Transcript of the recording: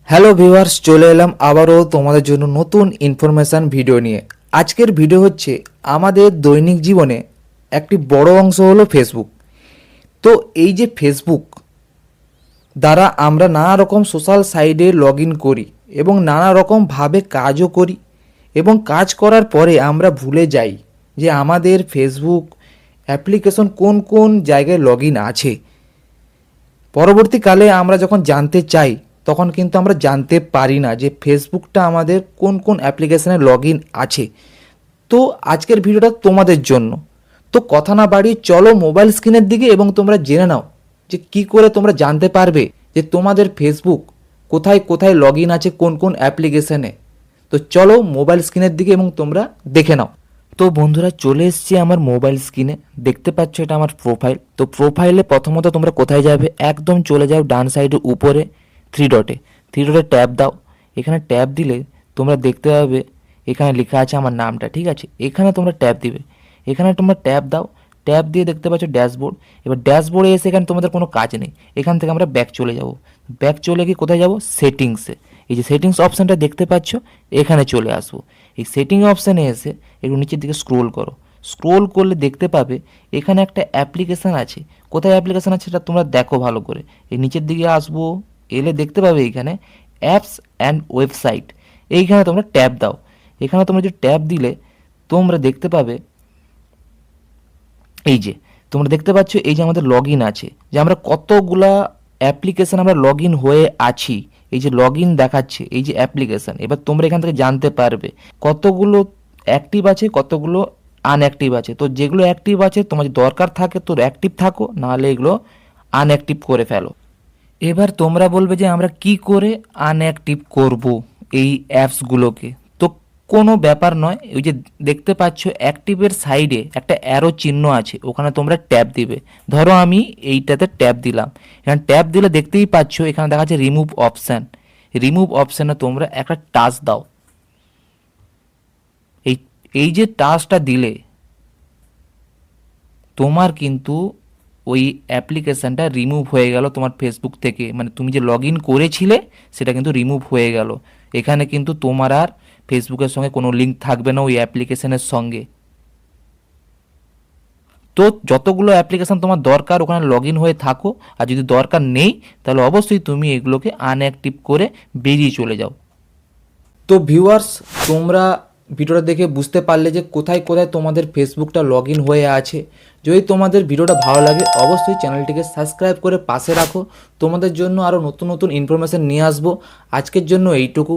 Hello viewers, চলে এলাম আবারও তোমাদের জন্য নতুন ইনফরমেশান ভিডিও নিয়ে। আজকের ভিডিও হচ্ছে আমাদের দৈনিক জীবনে একটি বড় অংশ হলো ফেসবুক। তো এই যে ফেসবুক দ্বারা আমরা নানা রকম সোশ্যাল সাইটে লগ ইন করি এবং নানা রকমভাবে কাজও করি, এবং কাজ করার পরে আমরা ভুলে যাই যে আমাদের ফেসবুক অ্যাপ্লিকেশন কোন কোন জায়গায় লগ ইন আছে। পরবর্তীকালে আমরা যখন জানতে চাই তখন কিন্তু আমরা জানতে পারি না যে ফেসবুকটা আমাদের কোন কোন অ্যাপ্লিকেশানে লগ ইন আছে। তো আজকের ভিডিওটা তোমাদের জন্য। তো কথা না বাড়িয়ে চলো মোবাইল স্ক্রিনের দিকে এবং তোমরা জেনে নাও যে কি করে তোমরা জানতে পারবে যে তোমাদের ফেসবুক কোথায় কোথায় লগ ইন আছে, কোন কোন অ্যাপ্লিকেশানে। তো চলো মোবাইল স্ক্রিনের দিকে এবং তোমরা দেখে নাও। তো বন্ধুরা, চলে এসেছি আমার মোবাইল স্ক্রিনে। দেখতে পাচ্ছ এটা আমার প্রোফাইল। তো প্রোফাইলে প্রথমত তোমরা কোথায় যাবে, একদম চলে যাও ডান সাইডে উপরে থ্রি ডটে ট্যাপ দাও। এখানে ট্যাপ দিলে তোমরা দেখতে পাবে এখানে লেখা আছে আমার নামটা, ঠিক আছে। এখানে তোমরা ট্যাপ দিবে, এখানে তোমরা ট্যাপ দাও। ট্যাপ দিয়ে দেখতে পাচ্ছ ড্যাশবোর্ড। এবার ড্যাশবোর্ডে এসে এখানে তোমাদের কোনো কাজ নেই, এখান থেকে আমরা ব্যাক চলে যাব। ব্যাক চলে গিয়ে কোথায় যাব, সেটিংসে। এই যে সেটিংস অপশানটা দেখতে পাচ্ছ, এখানে চলে আসবো। এই সেটিং অপশানে এসে একটু নিচের দিকে স্ক্রোল করো। স্ক্রোল করলে দেখতে পাবে এখানে একটা অ্যাপ্লিকেশান আছে। কোথায় অ্যাপ্লিকেশান আছে সেটা তোমরা দেখো ভালো করে। এই নিচের দিকে আসবো, এলে দেখতে পাবে এইখানে অ্যাপস অ্যান্ড ওয়েবসাইট। এইখানে তোমরা ট্যাপ দাও। এখানে তোমরা যে ট্যাপ দিলে তোমরা দেখতে পাবে এই যে তোমরা দেখতে পাচ্ছ এই যে আমাদের লগ ইন আছে, যে আমরা কতগুলা অ্যাপ্লিকেশান আমরা লগ ইন হয়ে আছি। এই যে লগ ইন দেখাচ্ছে এই যে অ্যাপ্লিকেশান। এবার তোমরা এখান থেকে জানতে পারবে কতগুলো অ্যাক্টিভ আছে, কতগুলো আনঅ্যাক্টিভ আছে। তো যেগুলো অ্যাক্টিভ আছে তোমার যদি দরকার থাকে তো অ্যাক্টিভ থাকো, নাহলে এগুলো আনঅ্যাক্টিভ করে ফেলো। এবার তোমরা বলবে যে আমরা কি করে আনঅ্যাক্টিভ করব এই অ্যাপসগুলোকে। তো কোনো ব্যাপার নয়, ওই যে দেখতে পাচ্ছ অ্যাক্টিভের সাইডে একটা অ্যারো চিহ্ন আছে, ওখানে তোমরা ট্যাপ দিবে। ধরো আমি এইটাতে ট্যাপ দিলাম। এখানে ট্যাপ দিলে দেখতেই পাচ্ছ এখানে দেখা যাচ্ছে রিমুভ অপশান। রিমুভ অপশানে তোমরা একটা টাচ দাও। এই এই যে টাচটা দিলে তোমার কিন্তু ওই অ্যাপ্লিকেশানটা রিমুভ হয়ে গেল তোমার ফেসবুক থেকে। মানে তুমি যে লগ ইন করেছিলে সেটা কিন্তু রিমুভ হয়ে গেল। এখানে কিন্তু তোমার আর ফেসবুকের সঙ্গে কোনো লিঙ্ক থাকবে না ওই অ্যাপ্লিকেশানের সঙ্গে। তো যতগুলো অ্যাপ্লিকেশান তোমার দরকার ওখানে লগ ইন হয়ে থাকো, আর যদি দরকার নেই তাহলে অবশ্যই তুমি এগুলোকে আনঅ্যাক্টিভ করে বেরিয়ে চলে যাও। তো ভিউয়ার্স, তোমরা ভিডিওটা দেখে বুঝতে পারলে যে কোথায় কোথায় তোমাদের ফেসবুকটা লগ ইন হয়ে আছে। যদি তোমাদের ভিডিওটা ভালো লাগে অবশ্যই চ্যানেলটিকে সাবস্ক্রাইব করে পাশে রাখো। তোমাদের জন্য আরও নতুন নতুন ইনফরমেশান নিয়ে আসবো। আজকের জন্য এইটুকু।